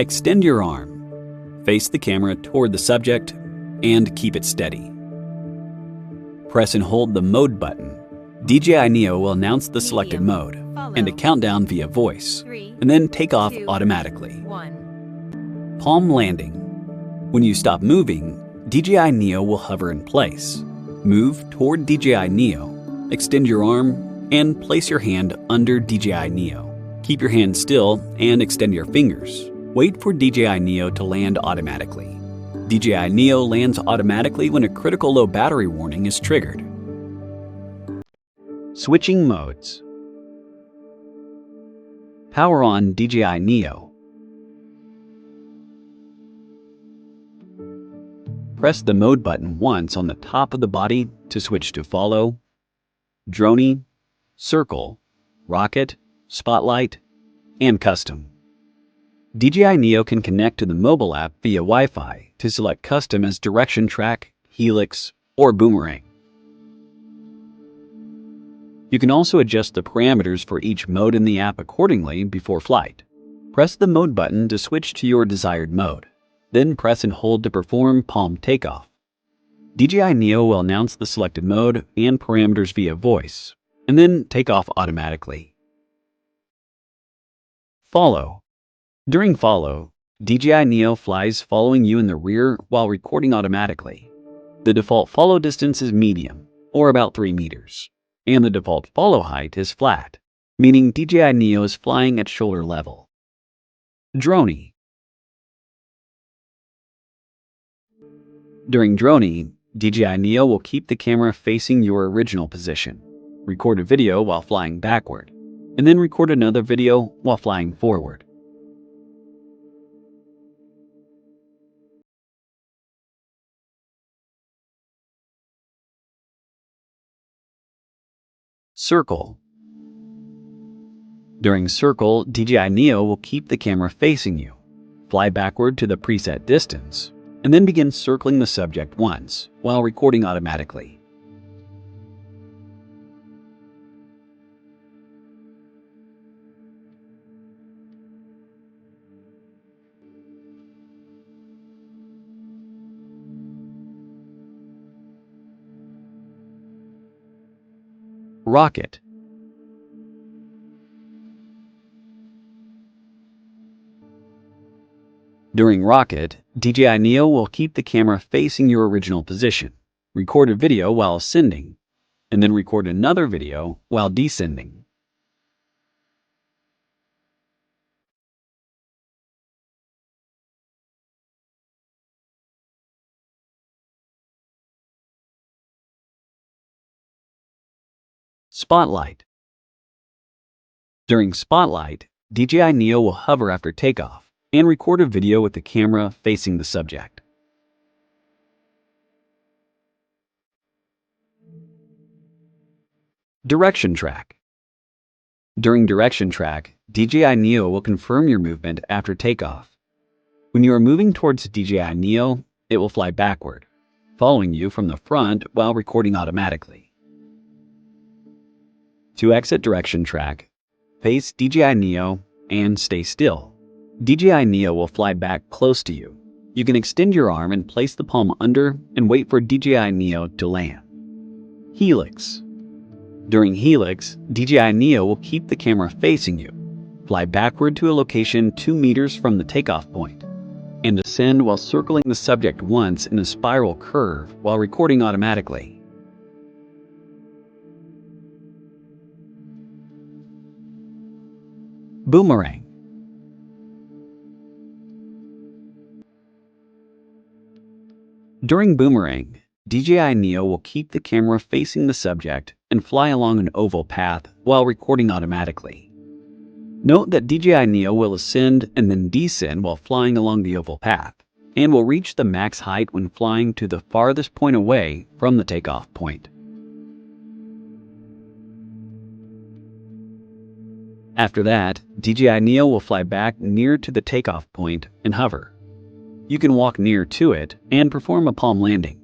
Extend your arm, face the camera toward the subject, and keep it steady. Press and hold the mode button. DJI Neo will announce the selected mode and a countdown via voice, and then take off automatically. Palm landing. When you stop moving, DJI Neo will hover in place. Move toward DJI Neo, extend your arm, and place your hand under DJI Neo. Keep your hand still and extend your fingers. Wait for DJI Neo to land automatically. DJI Neo lands automatically when a critical low battery warning is triggered. Switching modes. Power on DJI Neo. Press the mode button once on the top of the body to switch to follow, Dronie, circle, rocket, spotlight, and custom. DJI Neo can connect to the mobile app via Wi-Fi to select custom as direction track, helix, or boomerang. You can also adjust the parameters for each mode in the app accordingly before flight. Press the mode button to switch to your desired mode. Then press and hold to perform palm takeoff. DJI Neo will announce the selected mode and parameters via voice, and then take off automatically. Follow. During follow, DJI Neo flies following you in the rear while recording automatically. The default follow distance is medium, or about 3 meters, and the default follow height is flat, meaning DJI Neo is flying at shoulder level. Dronie. During Dronie, DJI Neo will keep the camera facing your original position, record a video while flying backward, and then record another video while flying forward. Circle. During circle, DJI Neo will keep the camera facing you, fly backward to the preset distance, and then begin circling the subject once while recording automatically. Rocket. During rocket, DJI Neo will keep the camera facing your original position, record a video while ascending, and then record another video while descending. Spotlight. During spotlight, DJI Neo will hover after takeoff and record a video with the camera facing the subject. Direction track. During direction track, DJI Neo will confirm your movement after takeoff. When you are moving towards DJI Neo, it will fly backward, following you from the front while recording automatically. To exit direction track, face DJI Neo and stay still. DJI Neo will fly back close to you. You can extend your arm and place the palm under and wait for DJI Neo to land. Helix. During helix, DJI Neo will keep the camera facing you, fly backward to a location 2 meters from the takeoff point, and ascend while circling the subject once in a spiral curve while recording automatically. Boomerang. During boomerang, DJI Neo will keep the camera facing the subject and fly along an oval path while recording automatically. Note that DJI Neo will ascend and then descend while flying along the oval path, and will reach the max height when flying to the farthest point away from the takeoff point. After that, DJI Neo will fly back near to the takeoff point and hover. You can walk near to it and perform a palm landing.